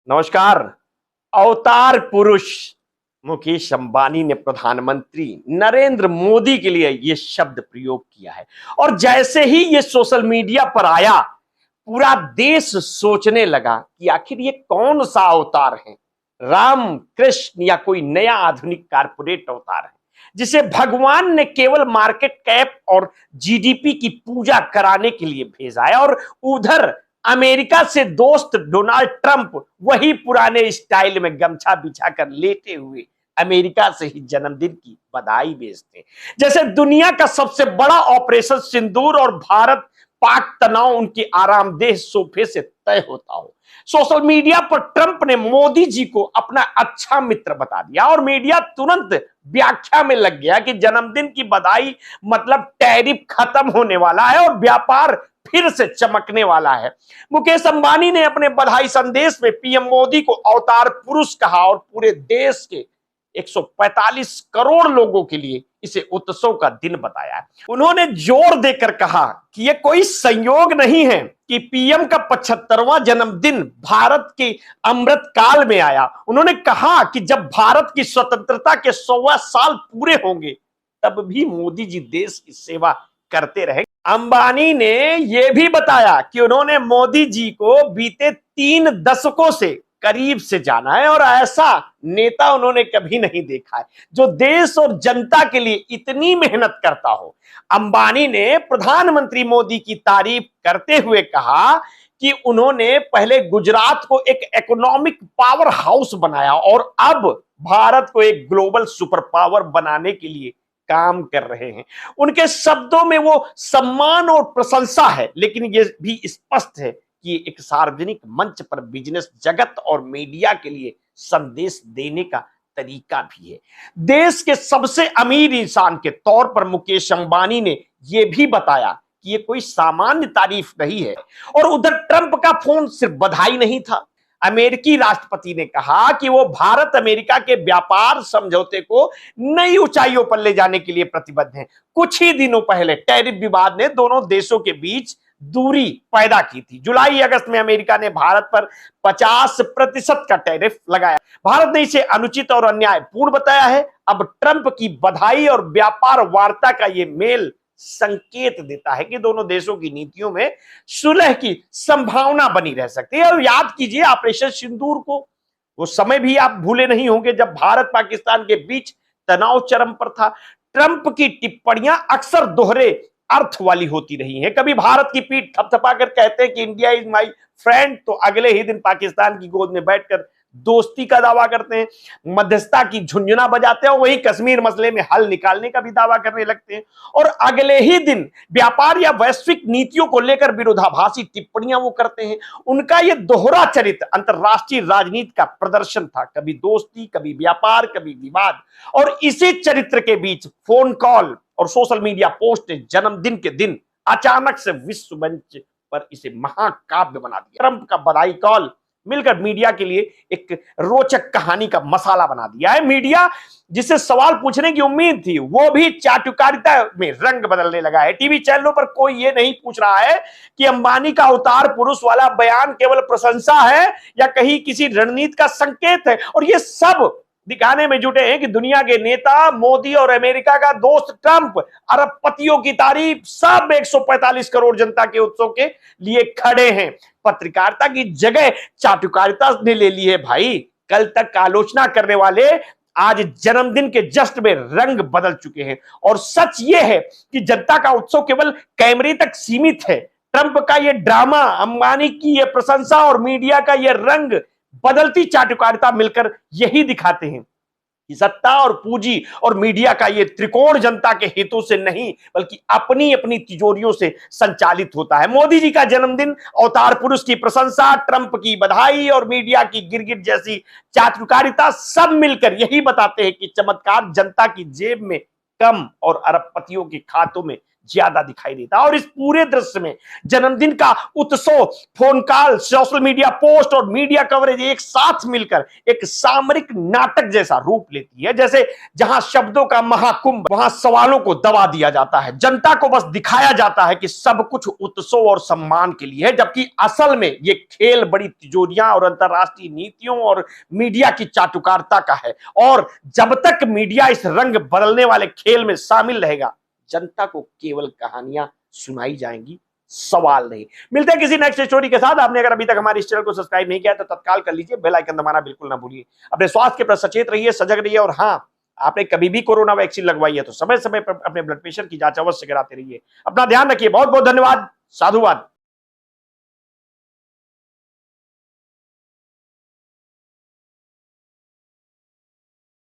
नमस्कार। अवतार पुरुष मुकेश अंबानी ने प्रधानमंत्री नरेंद्र मोदी के लिए यह शब्द प्रयोग किया है और जैसे ही यह सोशल मीडिया पर आया, पूरा देश सोचने लगा कि आखिर ये कौन सा अवतार है, राम कृष्ण या कोई नया आधुनिक कारपोरेट अवतार है जिसे भगवान ने केवल मार्केट कैप और जीडीपी की पूजा कराने के लिए भेजा है। और उधर अमेरिका से दोस्त डोनाल्ड ट्रंप वही पुराने स्टाइल में गमछा बिछाकर लेटे हुए अमेरिका से ही जन्मदिन की बधाई भेजते, जैसे दुनिया का सबसे बड़ा ऑपरेशन सिंदूर और भारत पाक तनाव उनके आरामदेह सोफे से तय होता हो। सोशल मीडिया पर ट्रंप ने मोदी जी को अपना अच्छा मित्र बता दिया और मीडिया तुरंत व्याख्या में लग गया कि जन्मदिन की बधाई मतलब टैरिफ खत्म होने वाला है और व्यापार फिर से चमकने वाला है। मुकेश अंबानी ने अपने बधाई संदेश में पीएम मोदी को अवतार पुरुष कहा और पूरे देश के 145 करोड़ लोगों के लिए इसे उत्सव का दिन बताया। उन्होंने जोर देकर कहा कि यह कोई संयोग नहीं है कि पीएम का 75वां जन्मदिन भारत के अमृत काल में आया। उन्होंने कहा कि जब भारत की स्वतंत्रता के 100 साल पूरे होंगे तब भी मोदी जी देश की सेवा करते रहे। अंबानी ने यह भी बताया कि उन्होंने मोदी जी को बीते 3 दशकों से करीब से जाना है और ऐसा नेता उन्होंने कभी नहीं देखा है जो देश और जनता के लिए इतनी मेहनत करता हो। अंबानी ने प्रधानमंत्री मोदी की तारीफ करते हुए कहा कि उन्होंने पहले गुजरात को एक इकोनॉमिक पावर हाउस बनाया और अब भारत को एक ग्लोबल सुपर पावर बनाने के लिए काम कर रहे हैं। उनके शब्दों में वो सम्मान और प्रशंसा है, लेकिन ये भी स्पष्ट है कि एक सार्वजनिक मंच पर बिजनेस जगत और मीडिया के लिए संदेश देने का तरीका भी है। देश के सबसे अमीर इंसान के तौर पर मुकेश अंबानी ने यह भी बताया कि यह कोई सामान्य तारीफ नहीं है। और उधर ट्रंप का फोन सिर्फ बधाई नहीं था। अमेरिकी राष्ट्रपति ने कहा कि वो भारत अमेरिका के व्यापार समझौते को नई ऊंचाइयों पर ले जाने के लिए प्रतिबद्ध हैं। कुछ ही दिनों पहले टैरिफ विवाद ने दोनों देशों के बीच दूरी पैदा की थी। जुलाई अगस्त में अमेरिका ने भारत पर 50% का टैरिफ लगाया। भारत ने इसे अनुचित और अन्यायपूर्ण बताया है। अब ट्रंप की बधाई और व्यापार वार्ता का यह मेल संकेत देता है कि दोनों देशों की नीतियों में सुलह की संभावना बनी रह सकती है। और याद कीजिए ऑपरेशन सिंदूर को, वो समय भी आप भूले नहीं होंगे जब भारत पाकिस्तान के बीच तनाव चरम पर था। ट्रंप की टिप्पणियां अक्सर दोहरे अर्थ वाली होती रही हैं। कभी भारत की पीठ थपथपाकर कहते हैं कि इंडिया इज माय फ्रेंड, तो अगले ही दिन पाकिस्तान की गोद में बैठकर दोस्ती का दावा करते हैं, मध्यस्थता की झुंझुना बजाते हैं और वही कश्मीर मसले में हल निकालने का भी दावा करने लगते हैं। और अगले ही दिन व्यापार या वैश्विक नीतियों को लेकर विरोधाभासी टिप्पणियां वो करते हैं। उनका यह दोहरा चरित्र अंतरराष्ट्रीय राजनीति का प्रदर्शन था, कभी दोस्ती, कभी व्यापार, कभी विवाद। और इसी चरित्र के बीच फोन कॉल और सोशल मीडिया पोस्ट ने जन्मदिन के दिन अचानक से विश्व मंच पर इसे महाकाव्य बना दिया। ट्रंप का बधाई कॉल मिलकर मीडिया के लिए एक रोचक कहानी का मसाला बना दिया है। मीडिया जिसे सवाल पूछने की उम्मीद थी वो भी चाटुकारिता में रंग बदलने लगा है। टीवी चैनलों पर कोई ये नहीं पूछ रहा है कि अंबानी का अवतार पुरुष वाला बयान केवल प्रशंसा है या कहीं किसी रणनीति का संकेत है। और ये सब दिखाने में जुटे हैं कि दुनिया के नेता, मोदी और अमेरिका का दोस्त ट्रंप, अरबपतियों की तारीफ, सब 145 करोड़ जनता के उत्सव के लिए खड़े हैं। पत्रकारिता की जगह चाटुकारिता ने ले ली है भाई। कल तक आलोचना करने वाले आज जन्मदिन के जश्न में रंग बदल चुके हैं। और सच यह है कि जनता का उत्सव केवल कैमरे तक सीमित है। ट्रंप का यह ड्रामा, अंबानी की यह प्रशंसा और मीडिया का यह रंग बदलती चाटुकारिता मिलकर यही दिखाते हैं कि सत्ता और पूंजी और मीडिया का यह त्रिकोण जनता के हितों से नहीं बल्कि अपनी अपनी तिजोरियों से संचालित होता है। मोदी जी का जन्मदिन, अवतार पुरुष की प्रशंसा, ट्रंप की बधाई और मीडिया की गिरगिट जैसी चाटुकारिता सब मिलकर यही बताते हैं कि चमत्कार जनता की जेब में कम और अरबपतियों के खातों में ज्यादा दिखाई देता है। और इस पूरे दृश्य में जन्मदिन का उत्सव, phone call, social media post और मीडिया कवरेज एक साथ मिलकर एक सामरिक नाटक जैसा रूप लेती है। जैसे जहां शब्दों का महाकुंभ, वहां सवालों को दबा दिया जाता है। जनता को बस दिखाया जाता है कि सब कुछ उत्सव और सम्मान के लिए है, जबकि असल में ये खेल बड़ी तिजोरियां और अंतरराष्ट्रीय नीतियों और मीडिया की चाटुकारिता का है। और जब तक मीडिया इस रंग बदलने वाले खेल में शामिल रहेगा, जनता को केवल कहानियां सुनाई जाएंगी, सवाल नहीं। मिलते हैं किसी नेक्स्ट स्टोरी के साथ। आपने अगर अभी तक हमारे इस चैनल को सब्सक्राइब नहीं किया तो तत्काल कर लीजिए, बेल आइकन दबाना बिल्कुल ना भूलिए। अपने स्वास्थ्य के प्रति सचेत रहिए, सजग रहिए, और हाँ, आपने कभी भी कोरोना वैक्सीन लगवाई है तो समय समय पर अपने ब्लड प्रेशर की जांच अवश्य कराते रहिए। अपना ध्यान रखिए। बहुत बहुत धन्यवाद। साधुवाद।